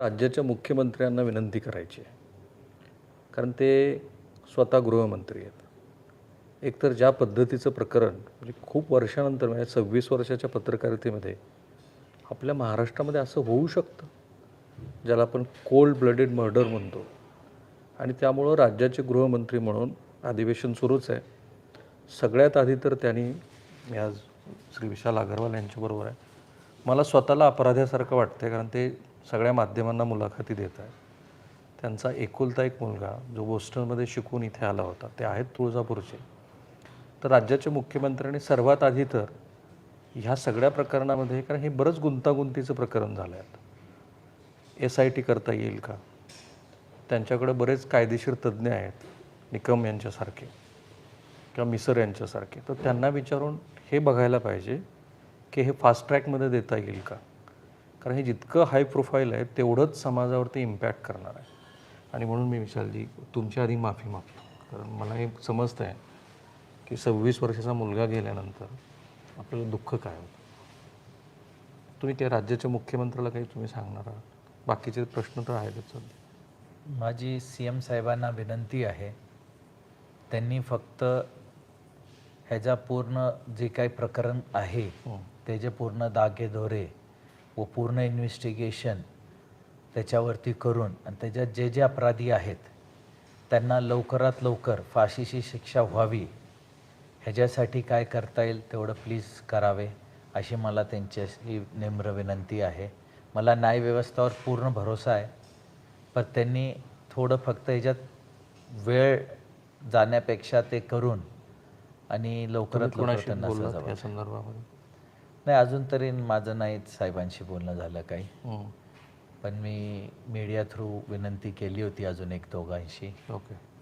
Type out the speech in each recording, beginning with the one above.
राज्याच्या मुख्यमंत्र्यांना विनंती करायची आहे. कारण ते स्वतः गृहमंत्री आहेत. एकतर ज्या पद्धतीचं प्रकरण म्हणजे खूप वर्षानंतर म्हणजे 26 वर्षाच्या पत्रकारितेमध्ये आपल्या महाराष्ट्रामध्ये असं होऊ शकतं, ज्याला आपण कोल्ड ब्लडेड मर्डर म्हणतो. आणि त्यामुळं राज्याचे गृहमंत्री म्हणून अधिवेशन सुरूच आहे. सगळ्यात आधी तर त्यांनी मी आज श्री विशाल अग्रवाल यांच्याबरोबर आहे. मला स्वतःला अपराध्यासारखं वाटतं आहे, कारण ते सगळ्या माध्यमांना मुलाखती देत आहेत. त्यांचा एकुलता एक मुलगा जो बोस्टनमध्ये शिकून इथे आला होता, ते आहेत तुळजापूरचे. तर राज्याच्या मुख्यमंत्र्यांनी सर्वात आधी तर ह्या सगळ्या प्रकरणामध्ये, कारण हे बरंच गुंतागुंतीचं प्रकरण झालं आहे, SIT करता येईल का? त्यांच्याकडे बरेच कायदेशीर तज्ज्ञ आहेत, निकम यांच्यासारखे किंवा मिसर यांच्यासारखे. तर त्यांना विचारून हे बघायला पाहिजे की हे फास्ट ट्रॅकमध्ये देता येईल का? कारण हे जितकं हाय प्रोफाईल आहे तेवढंच समाजावरती इम्पॅक्ट करणार आहे. आणि म्हणून मी विशालजी तुमच्या आधी माफी मागतो, कारण मला हे समजतं आहे की 26 वर्षाचा मुलगा गेल्यानंतर आपल्याला दुःख काय होतं. तुम्ही त्या राज्याच्या मुख्यमंत्र्याला काही तुम्ही सांगणार आहात? बाकीचे प्रश्न तर आहेतच सध्या. माझी CM साहेबांना विनंती आहे, त्यांनी फक्त ह्याचा पूर्ण जे काही प्रकरण आहे त्याचे पूर्ण धागेदोरे व पूर्ण इन्व्हेस्टिगेशन त्याच्यावरती करून आणि त्याच्यात जे जे अपराधी आहेत त्यांना लवकरात लवकर फाशीची शिक्षा व्हावी ह्याच्यासाठी काय करता येईल तेवढं प्लीज करावे अशी मला त्यांच्याशी नम्र विनंती आहे. मला न्यायव्यवस्थेवर पूर्ण भरोसा आहे, पण त्यांनी थोडं फक्त ह्याच्यात वेळ जाण्यापेक्षा ते करून आणि लवकरात लवकर त्यांना सजा या संदर्भामध्ये नाही, अजून तरी माझं नाही साहेबांशी बोलणं झालं काही. पण मी मीडिया थ्रू विनंती केली होती अजून एक दोघांशी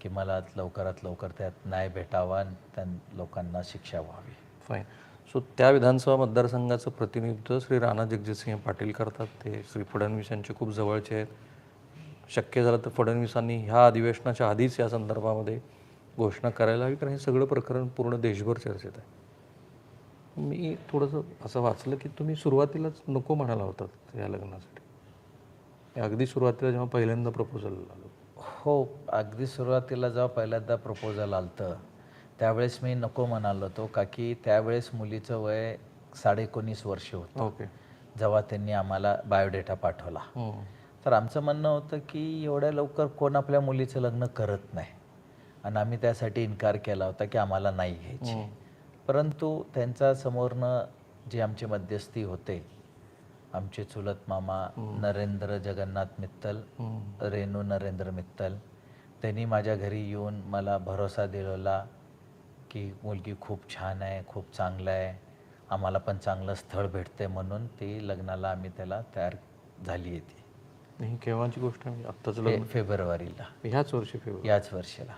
की मला लवकरात लवकर त्यात न्याय भेटावा आणि त्या लोकांना शिक्षा व्हावी. फाईन. सो त्या विधानसभा मतदारसंघाचं प्रतिनिधित्व श्री राणा जगजितसिंह पाटील करतात. ते श्री फडणवीस यांचे खूप जवळचे आहेत. शक्य झालं तर फडणवीसांनी ह्या अधिवेशनाच्या आधीच या संदर्भामध्ये घोषणा करायला हवी, कारण हे सगळं प्रकरण पूर्ण देशभर चर्चेत आहे. मी थोडंसं असं वाचलं की तुम्ही सुरुवातीलाच नको म्हणाला होतात या लग्नासाठी. अगदी सुरुवातीला जेव्हा पहिल्यांदा प्रपोजल आलं. हो, अगदी सुरुवातीला जेव्हा पहिल्यांदा प्रपोजल आलं होतं त्यावेळेस मी नको म्हणालो होतो, का की त्यावेळेस मुलीचं वय 19.5 वर्ष होतं जेव्हा त्यांनी आम्हाला बायोडेटा पाठवला. तर आमचं म्हणणं होतं की एवढ्या लवकर कोण आपल्या मुलीचं लग्न करत नाही आणि आम्ही त्यासाठी इन्कार केला होता की आम्हाला नाही घ्यायची. परंतु त्यांचा समोरनं जे आमचे मध्यस्थी होते, आमचे चुलत मामा नरेंद्र जगन्नाथ मित्तल, रेणू नरेंद्र मित्तल, त्यांनी माझ्या घरी येऊन मला भरोसा दिलेला की मुलगी खूप छान आहे, खूप चांगलं आहे, आम्हाला पण चांगलं स्थळ भेटते, म्हणून ती लग्नाला आम्ही त्याला तयार झाली आहे. ही केव्हाची गोष्ट आहे? आत्ताचं लग्न? फेब्रुवारीला, ह्याच वर्षी फेब्रुवारी, याच वर्षीला.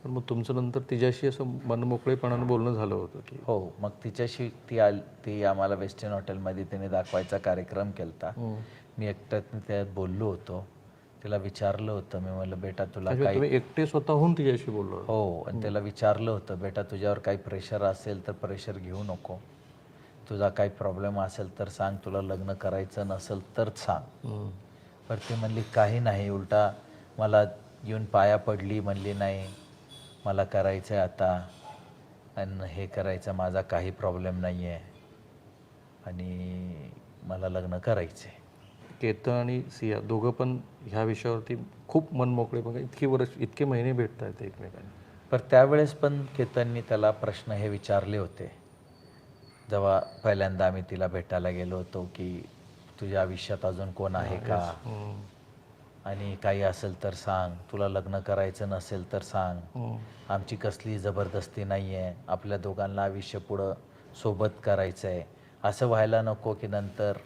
पण मग तुमचं नंतर तिच्याशी असं मनमोकळेपणानं बोलणं झालं होतं की? हो, मग तिच्याशी ती आम्हाला वेस्टर्न हॉटेलमध्ये तिने दाखवायचा कार्यक्रम केला. मी एकट्यात त्यात बोललो होतो, तिला विचारलं होतं, मी म्हणलं बेटा तुला काही, तुम्ही एकटे स्वतःहून तिच्याशी बोललो? हो, आणि त्याला विचारलं होतं बेटा तुझ्यावर काही प्रेशर असेल तर प्रेशर घेऊ नको, तुझा काही प्रॉब्लेम असेल तर सांग, तुला लग्न करायचं नसेल तर सांग. पण ती म्हणली काही नाही, उलटा मला येऊन पाया पडली, म्हणली नाही मला करायचं आहे आता आणि हे करायचं, माझा काही प्रॉब्लेम नाही आहे आणि मला लग्न करायचं आहे. केतन आणि सिया दोघं पण ह्या विषयावरती खूप मनमोकळे, बघा इतके महिने भेटत आहेत एकमेकांना. पण त्यावेळेस पण केतननी त्याला प्रश्न हे विचारले होते जेव्हा पहिल्यांदा आम्ही तिला भेटायला गेलो होतो की तुझ्या आयुष्यात अजून कोण आहे का, आणि काही असेल तर सांग, तुला लग्न करायचं नसेल तर सांग, आमची कसली जबरदस्ती नाही आहे, आपल्या दोघांना आयुष्य पुढं सोबत करायचं आहे, असं व्हायला नको की नंतर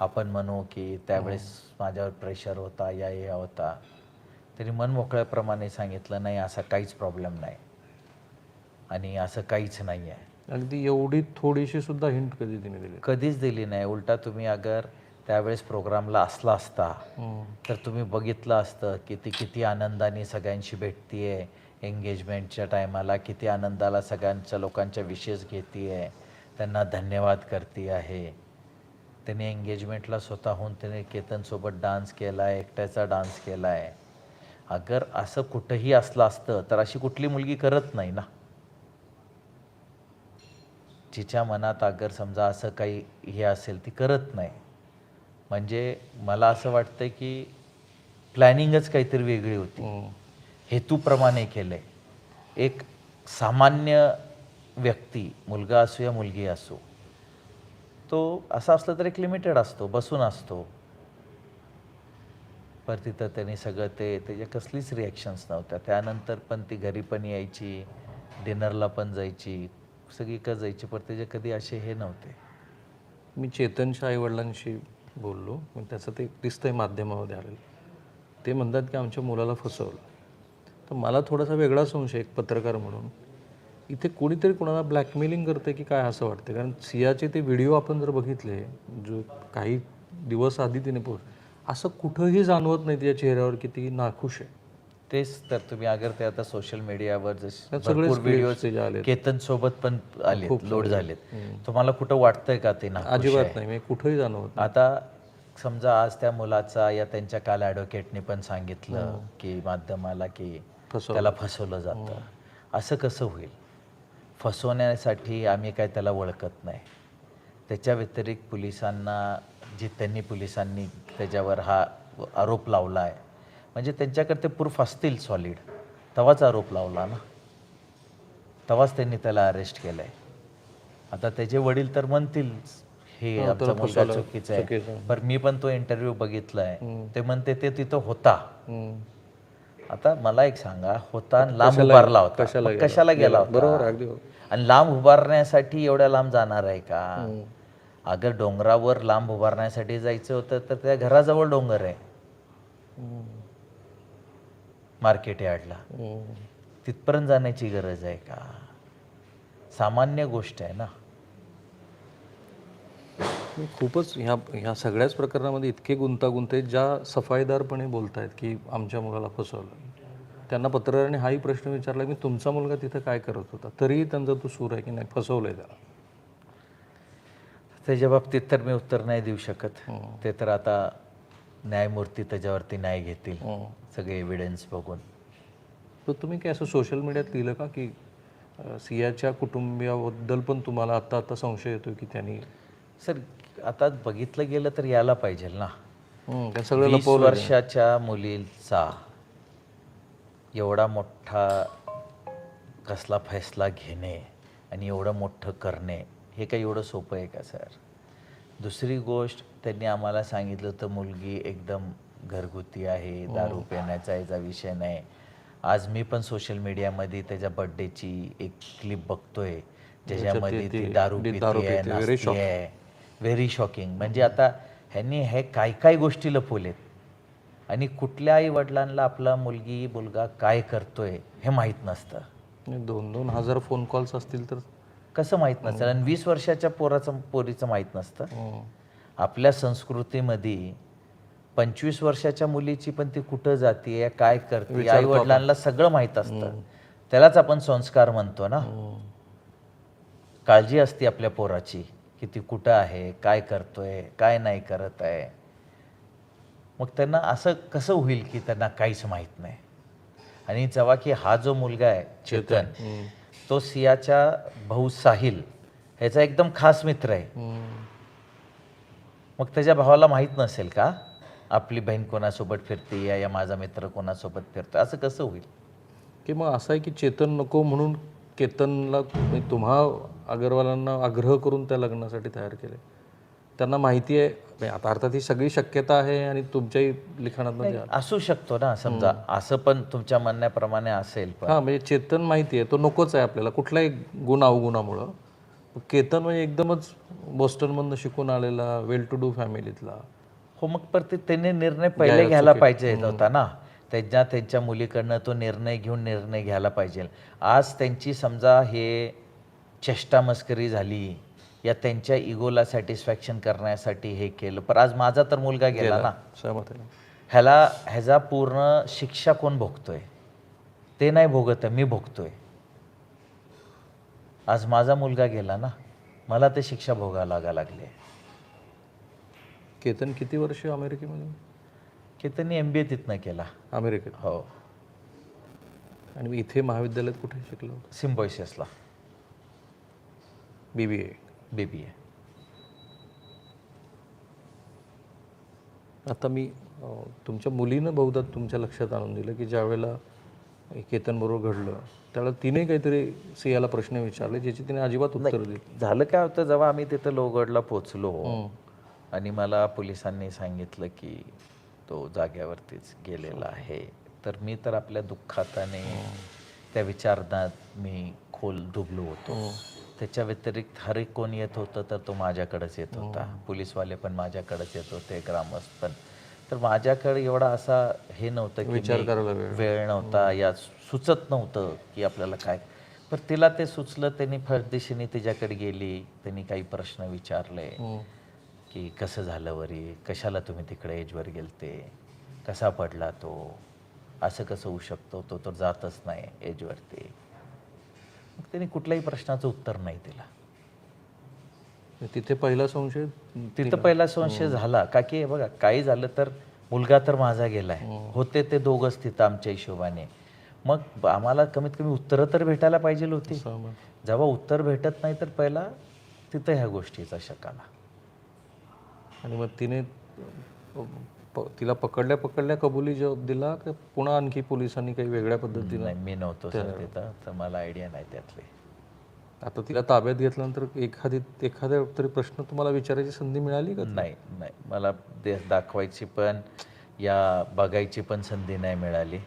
आपण म्हणू की त्यावेळेस माझ्यावर प्रेशर होता या होता. तरी मनमोकळ्याप्रमाणे सांगितलं नाही असा काहीच प्रॉब्लेम नाही आणि असं काहीच नाही आहे. अगदी एवढी थोडीशी सुद्धा हिंट कधी तिने दिली? कधीच दिली नाही. उलटा तुम्ही अगर त्यावेळेस प्रोग्रामला असला असता तर तुम्ही बघितलं असतं की ती किती आनंदाने सगळ्यांशी भेटते आहे, एंगेजमेंटच्या टायमाला किती आनंदाला सगळ्यांच्या लोकांच्या विशेष घेते आहे, त्यांना धन्यवाद करते आहे. त्याने एंगेजमेंटला स्वतःहून त्याने केतनसोबत डान्स केला आहे, एकट्याचा डान्स केला आहे. अगर असं कुठंही असलं असतं तर अशी कुठली मुलगी करत नाही ना. जिच्या मनात अगर समजा असं काही हे असेल ती करत नाही. म्हणजे मला असं वाटतं की प्लॅनिंगच काहीतरी वेगळी होती. हेतूप्रमाणे केलं आहे. एक सामान्य व्यक्ती, मुलगा असो या मुलगी असो, तो असा असला तर एक लिमिटेड असतो, बसून असतो. पर तिथं त्यांनी सगळं त्याच्या कसलीच रिॲक्शन्स नव्हत्या. त्यानंतर पण ती घरी पण यायची, डिनरला पण जायची, सगळीकडे जायची, पण त्याचे कधी असे हे नव्हते. मी चेतनच्या आईवडिलांशी बोललो, मग त्याचं ते दिसतंय माध्यमामध्ये आलेलं. ते म्हणतात की आमच्या मुलाला फसवलं. तर मला थोडासा वेगळा संशय एक पत्रकार म्हणून, इथे कोणीतरी कोणाला ब्लॅकमेलिंग करते की काय असं वाटतं. कारण सियाचे ते व्हिडिओ आपण जर बघितले, जो काही दिवस आधी तिने असं कुठंही जाणवत नाही तिच्या चेहऱ्यावर की ती नाखुश आहे. तेच तर तुम्ही अगर ते आता सोशल मीडियावर त्यात जसे भरपूर व्हिडिओज आले, केतन सोबत पण आलेत, लोड झालेत. तुम्हाला कुठं वाटतंय का ते नाखुश अजिबात आहे? नाही, मी कुठंही जाणवत आता समजा आज त्या मुलाचा या त्यांच्या काल ॲडव्होकेटने पण सांगितलं की माध्यमाला की त्याला फसवलं जातं. असं कसं होईल? फसवण्यासाठी आम्ही काय त्याला ओळखत नाही. त्याच्या व्यतिरिक्त पोलिसांनी त्याच्यावर हा आरोप लावला आहे, म्हणजे त्यांच्याकडे ते प्रूफ असतील सॉलिड, तेव्हाच आरोप लावला ना, तेव्हाच त्यांनी त्याला अरेस्ट केलं आहे. आता त्याचे वडील तर म्हणतील हे आमचा मुलगा चुकीचा आहे, पण मी पण तो इंटरव्ह्यू बघितला आहे. ते म्हणते ते तिथं होता. आता मला एक सांगा, होता लांब उभारला होता, कशाला गेला होता? बरोबर, अगदी. आणि लांब उभारण्यासाठी एवढ्या लांब जाणार आहे का? अगर डोंगरावर लांब उभारण्यासाठी जायचं होतं तर त्या घराजवळ डोंगर आहे, मार्केट यार्डला. तिथपर्यंत जाण्याची गरज आहे का? सामान्य गोष्ट आहे ना. खूपच ह्या सगळ्याच प्रकरणामध्ये इतके गुंतागुंत आहेत, ज्या सफाईदारपणे बोलतायत की आमच्या मुलाला फसवलं. त्यांना पत्रकारांनी हाही प्रश्न विचारला की तुमचा मुलगा तिथं काय करत होता, तरीही त्यांचा तो सूर आहे की नाही, फसवलंय त्याला. त्याच्या बाबतीत तर मी उत्तर नाही देऊ शकत. ते तर आता न्यायमूर्ती त्याच्यावरती न्याय घेतील सगळे एव्हिडन्स बघून. तर तुम्ही काय असं सोशल मीडियात लिहिलं का की सियाच्या कुटुंबियाबद्दल पण तुम्हाला आता संशय येतो की त्यांनी? सर आता बघितलं गेलं तर यायला पाहिजे ना. 20 वर्षाच्या मुलीचा एवढा मोठा कसला फैसला घेणे आणि एवढं मोठं करणे हे काही एवढं सोपं आहे का सर? दुसरी गोष्ट, त्यांनी आम्हाला सांगितलं तर मुलगी एकदम घरगुती आहे, दारू पिण्याचा याचा विषय नाही. आज मी पण सोशल मीडियामध्ये त्याच्या बर्थडेची एक क्लिप बघतोय ज्याच्यामध्ये ती दारू पिते आहे. Very shocking. म्हणजे आता ह्यांनी हे काय काय गोष्टी लपवलेत आणि कुठल्या आई वडिलांना आपला मुलगा काय करतोय हे माहीत नसतं. 2-2 हजार फोन कॉल्स असतील तर कसं माहीत नसतं? आणि 20 वर्षाच्या पोरीचं माहीत नसतं. आपल्या संस्कृतीमध्ये 25 वर्षाच्या मुलीची पण ती कुठं जाते, काय करते, आई वडिलांना सगळं माहीत असतं. त्यालाच आपण संस्कार म्हणतो ना. काळजी असते आपल्या पोराची की ती कुठं आहे, काय करतोय, काय नाही करत आहे. मग त्यांना असं कसं होईल की त्यांना काहीच माहीत नाही? आणि जेव्हा की हा जो मुलगा आहे चेतन, तो सियाच्या भाऊ साहिल ह्याचा एकदम खास मित्र आहे. मग त्याच्या भावाला माहीत नसेल का आपली बहीण कोणासोबत फिरते या माझा मित्र कोणासोबत फिरतो? असं कसं होईल? की मग असं आहे की चेतन नको म्हणून केतनला तुम्हा अग्रवालांना आग्रह करून त्या लग्नासाठी तयार केले? त्यांना माहिती आहे आता, अर्थात ही सगळी शक्यता आहे आणि तुमच्याही लिखाणात असू शकतो ना. समजा असं पण तुमच्या म्हणण्याप्रमाणे असेल, पण म्हणजे चेतन माहिती आहे तो नकोच आहे आपल्याला कुठल्याही गुण अवगुणामुळं. केतन म्हणजे एकदमच बोस्टनमधनं शिकून आलेला, वेल टू डू फॅमिलीतला. हो, मग परत त्यांनी निर्णय पहिले घ्यायला पाहिजे होता ना. त्यांच्या मुलीकडनं तो निर्णय घ्यायला पाहिजे. आज त्यांची समजा हे चेष्टा मस्करी झाली या त्यांच्या इगोला सॅटिस्फॅक्शन करण्यासाठी हे केलं, पण आज माझा तर मुलगा गेला ना. सहमत आहे. ह्याचा पूर्ण शिक्षा कोण भोगतोय? ते नाही भोगत आहे, मी भोगतोय. आज माझा मुलगा गेला ना, मला ते शिक्षा भोगायला लागली. केतन किती वर्ष अमेरिकेमध्ये? की त्यांनी MBA तिथनं केला. अमेरिकेत. हो, आणि इथे महाविद्यालयात कुठे शिकलो? सिम्बॉयसिसला BBA. BBA. आता मी तुमच्या मुलीनं बहुधा तुमच्या लक्षात आणून दिलं की ज्या वेळेला केतनबरोबर घडलं त्यावेळेला तिने काहीतरी सियाला प्रश्न विचारले ज्याची तिने अजिबात उत्तर दिली. झालं काय होतं, जेव्हा आम्ही तिथं लोहगडला पोचलो आणि मला पोलिसांनी सांगितलं की तो जाग्यावरतीच गेलेला आहे, तर मी तर आपल्या दुःखात आणि त्या विचारणात मी खोल डुबलो होतो. त्याच्या व्यतिरिक्त हर एक कोण येत होतं तर तो माझ्याकडेच येत होता. पोलीसवाले पण माझ्याकडेच येत होते, ग्रामस्थ पण. तर माझ्याकडे एवढा असा हे नव्हतं की विचार करायला वेळ नव्हता या सुचत नव्हतं की आपल्याला काय. पण तिला ते सुचलं, त्यांनी फरदिशीने तिच्याकडे गेली, त्यांनी काही प्रश्न विचारले की कसं झालं वरी, कशाला तुम्ही तिकडे एजवर गेलते, कसा पडला तो, असं कसं होऊ शकतो, तो तर जातच नाही एजवरती. मग त्यांनी कुठल्याही प्रश्नाचं उत्तर नाही दिलं. तिथे पहिला संशय तिथं पहिला संशय झाला का की हे बघा, काही झालं तर मुलगा तर माझा गेलाय, होते ते दोघंच तिथं आमच्या हिशोबाने. मग आम्हाला कमीत कमी उत्तरं तर भेटायला पाहिजे होती. जेव्हा उत्तर भेटत नाही तर पहिला तिथं ह्या गोष्टीचा शक आला. आणि मग तिने तिला पकडल्या कबुली जबाब दिला की पुन्हा आणखी पोलिसांनी काही वेगळ्या पद्धतीने? नाही, मी नव्हतो सर तिथं, तर मला आयडिया नाही त्यातली. आता तिला ताब्यात घेतल्यानंतर एखाद्या तरी प्रश्न तुम्हाला विचारायची संधी मिळाली का? नाही, मला दाखवायची पण या बघायची पण संधी नाही मिळाली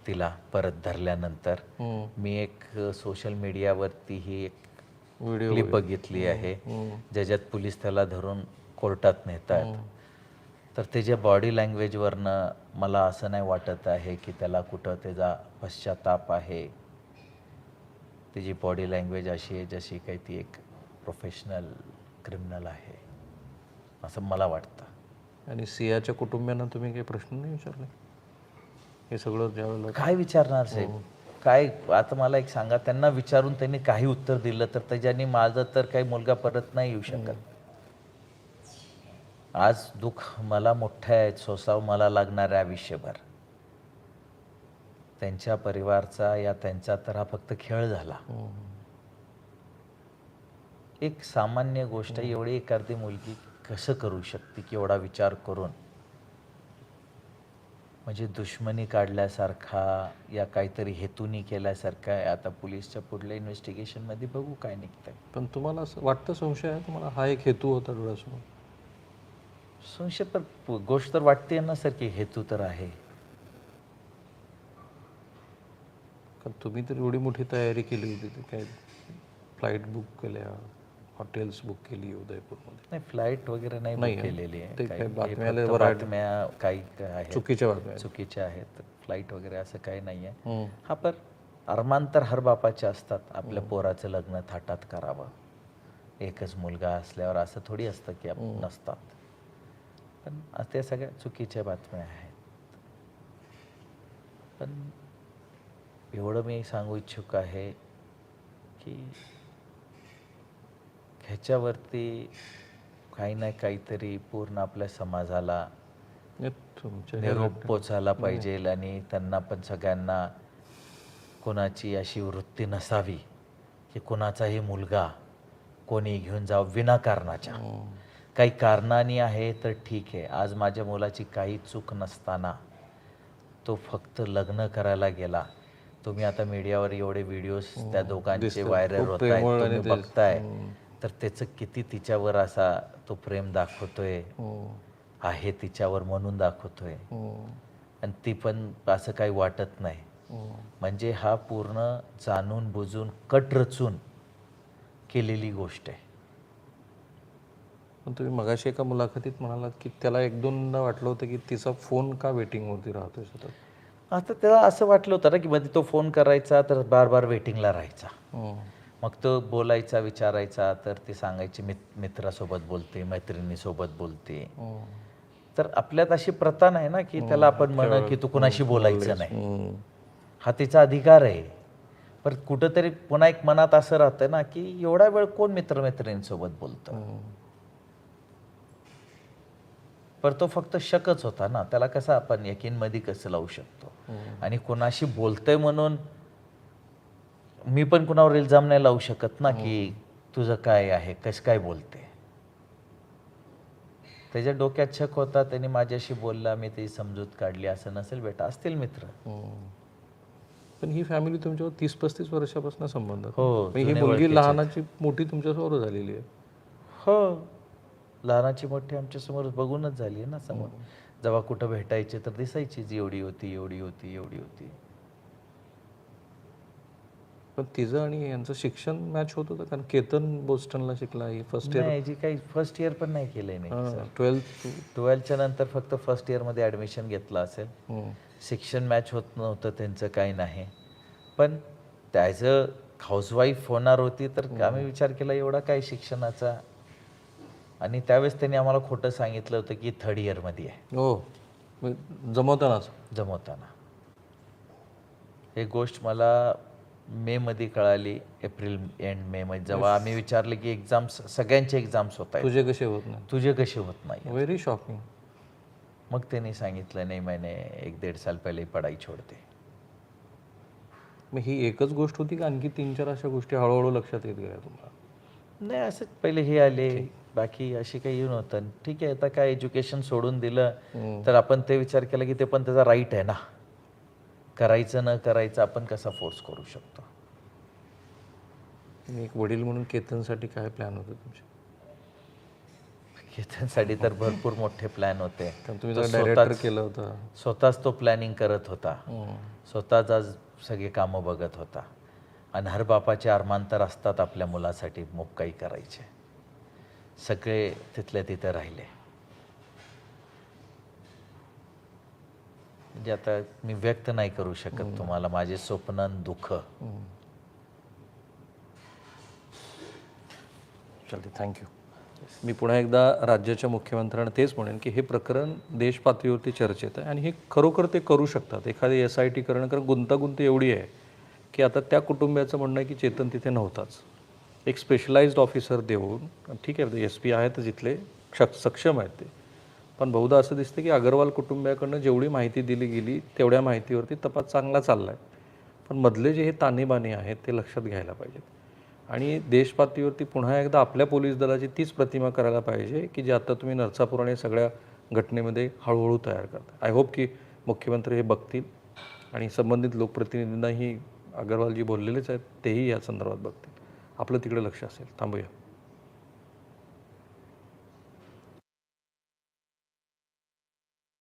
तिला. परत धरल्यानंतर मी एक सोशल मीडियावरती ही एक व्हिडिओ क्लिप बघितली आहे ज्याच्यात पोलीस त्याला धरून कोर्टात नेतात. तर त्याच्या बॉडी लँग्वेजवरनं मला असं नाही वाटत आहे की त्याला कुठं त्याचा पश्चाताप आहे. त्याची बॉडी लँग्वेज अशी आहे जशी काही ती एक प्रोफेशनल क्रिमिनल आहे असं मला वाटतं. आणि सियाच्या कुटुंबियांना तुम्ही काही प्रश्न नाही विचारले? हे सगळं ज्यावेळेला काय विचारणार साहेब, काय आता मला एक सांगा, त्यांना विचारून त्यांनी काही उत्तर दिलं तर त्याच्यानी माझं तर काही मुलगा परत नाही येऊ शकत. आज दुःख मला मोठं आहे, सोसावं मला लागणार आहे आयुष्यभर. त्यांच्या परिवारचा या त्यांचा तर हा फक्त खेळ झाला. एक सामान्य गोष्ट एवढी एखादी मुलगी कसं करू शकते की एवढा विचार करून, म्हणजे दुश्मनी काढल्यासारखा या काहीतरी हेतूनी केल्यासारखा आहे. आता पोलीसच्या पुढल्या इन्व्हेस्टिगेशनमध्ये बघू काय निघतंय. पण तुम्हाला असं वाटतं, संशय आहे तुम्हाला, हा एक हेतू होता डोळ्यासमोर? संशय तर गोष्ट तर वाटते ना सर की हेतू तर आहे. कारण तुम्ही तर एवढी मोठी तयारी केली होती, ते काय फ्लाईट बुक केल्या, हॉटेल्स बुक केली उदयपूरमध्ये? नाही, फ्लाईट वगैरे नाही बुक केलेली आहे. ते काही बातम्या हे फक्त बातम्या काही आहेत चुकीच्या बातम्या चुकीच्या आहेत. फ्लाईट वगैरे असं काही नाही आहे. हा, पण अरमान तर हर बापाचे असतात, आपल्या पोराचं लग्न थाटात करावं. एकच मुलगा असल्यावर असं थोडी असतं की आपण नसतात. पण त्या सगळ्या चुकीच्या बातम्या आहेत. पण एवढं मी सांगू इच्छुक आहे की ह्याच्यावरती काही ना काहीतरी पूर्ण आपल्या समाजाला निरोप पोचायला पाहिजे. आणि त्यांना पण सगळ्यांना कोणाची अशी वृत्ती नसावी की कोणाचाही मुलगा कोणी घेऊन जावं विनाकारणाच्या. काही कारणाने आहे तर ठीक आहे. आज माझ्या मुलाची काही चूक नसताना तो फक्त लग्न करायला गेला. तुम्ही आता मीडियावर एवढे व्हिडिओज त्या दोघांचे व्हायरल होत आहेत, तुम्ही बघताय. तर त्याचं किती तिच्यावर असा तो प्रेम दाखवतोय, आहे तिच्यावर म्हणून दाखवतोय. आणि ती पण असं काही वाटत नाही. म्हणजे हा पूर्ण जाणून बुजून कट रचून केलेली गोष्ट आहे. पण तुम्ही मगाशी एका मुलाखतीत म्हणालात की त्याला एक दोनदा वाटलं होतं की तिचा फोन का वेटिंगवरती राहतोय सतत. आता त्याला असं वाटलं होतं ना की मध्ये तो फोन करायचा तर बार बार वेटिंगला राहायचा. मग तो बोलायचा, विचारायचा तर ती सांगायची मित्रासोबत बोलते, मैत्रिणीसोबत बोलते. तर आपल्यात अशी प्रथा नाही ना की त्याला आपण म्हणू की तू कुणाशी बोलायचं नाही. हा तिचा अधिकार आहे. पण कुठंतरी पुन्हा एक मनात असं राहतं ना की एवढा वेळ कोण मित्रमैत्रिणींसोबत बोलतं. पर तो फक्त शकच होता ना, त्याला कसं आपण यकीनमध्ये कसं लावू शकतो. आणि कोणाशी बोलतोय म्हणून मी पण कुणावर इल्जाम नाही लावू शकत ना, की तुझं काय आहे, कसं काय बोलते. त्याच्या डोक्यात शक होता, त्याने माझ्याशी बोलला, मी ती समजूत काढली. असं नसेल बेटा, असतील मित्र. पण ही फॅमिली तुमच्यावर 30-35 वर्षापासून संबंध हो, ही जुने मुलगी ओळखीचे लहानाची मोठी तुमच्यासमोर झालेली आहे. हो, लहानाची मोठी आमच्यासमोर बघूनच झाली आहे ना समोर. जेव्हा कुठं भेटायचे तर दिसायचीच, एवढी होती, एवढी होती, एवढी होती. पण तिचं आणि यांचं शिक्षण मॅच होत होतं, कारण केतन बोस्टनला शिकला, ही फर्स्ट इयर. नाही, जी काही फर्स्ट इयर पण नाही केलंय नाही सर. 12th. 12च्या नंतर फक्त फर्स्ट इयरमध्ये ॲडमिशन घेतलं असेल. शिक्षण मॅच होत नव्हतं त्यांचं, काही नाही. पण ॲज अ हाऊसवाईफ होणार होती तर आम्ही विचार केला एवढा काय शिक्षणाचा. आणि त्यावेळेस त्यांनी आम्हाला खोटं सांगितलं होतं की 3rd इयरमध्ये आहे हो, जमवतानाच. जमवताना. हे गोष्ट मला मेमध्ये कळाली, एप्रिल एंड मेमध्ये, जेव्हा आम्ही विचारलं की एक्झाम्स, सगळ्यांचे एक्झाम्स होत आहेत, तुझे कसे होत नाही? तुझे कसे होत नाही. Very shocking. मग त्यांनी सांगितलं नाही, मैंने 1-1.5 साल पहिले पढ़ाई छोड़ते. मग ही एकच गोष्ट होती का आणखी 3-4 अशा गोष्टी हळूहळू लक्षात येत गेल्या तुम्हाला? नाही, असंच पहिले हे आले, बाकी अशी काही येऊन होतं. ठीक आहे, आता काय एज्युकेशन सोडून दिलं तर आपण ते विचार केला की ते पण त्याचा राईट आहे ना, करायचं न करायचं आपण कसा फोर्स करू शकतो. एक वडील म्हणून केतनसाठी काय प्लॅन होते तुमचे? केतनसाठी तर भरपूर मोठे प्लॅन होते. तुम्ही डायरेक्टर केलं होतं. स्वतःच तो प्लॅनिंग करत होता, स्वतःच आज सगळे कामं बघत होता. आणि हर बापाचे अरमान तर असतात आपल्या मुलासाठी मग काही करायचे. सगळे तिथल्या तिथं राहिले. म्हणजे आता मी व्यक्त नाही करू शकत तुम्हाला माझे स्वप्न आणि दुःख. चालते, थँक्यू. मी पुन्हा एकदा राज्याच्या मुख्यमंत्र्यांना तेच म्हणेन की हे प्रकरण देश पातळीवरती चर्चेत आहे आणि हे खरोखर ते करू शकतात. एखादी SIT करणं, कारण गुंतागुंत एवढी आहे की आता त्या कुटुंबियाचं म्हणणं आहे की चेतन तिथे नव्हताच. एक स्पेशलाइज्ड ऑफिसर देऊन, ठीक आहे SP आहेत इथले, सक्षम आहेत ते, पण बहुधा असं दिसतं की अग्रवाल कुटुंबियाकडनं जेवढी माहिती दिली गेली तेवढ्या माहितीवरती तपास चांगला चालला आहे. पण मधले जे हे ताणेबाणे आहेत ते लक्षात घ्यायला पाहिजेत. आणि देशपातळीवरती पुन्हा एकदा आपल्या पोलीस दलाची तीच प्रतिमा करायला पाहिजे की जे आता तुम्ही नरसापूर आणि सगळ्या घटनेमध्ये हळूहळू तयार करता. आय होप की मुख्यमंत्री हे बघतील आणि संबंधित लोकप्रतिनिधींनाही अग्रवाल जी बोललेलेच आहेत तेही या संदर्भात बघतील. आपलं तिकडे लक्ष असेल. थांबूया.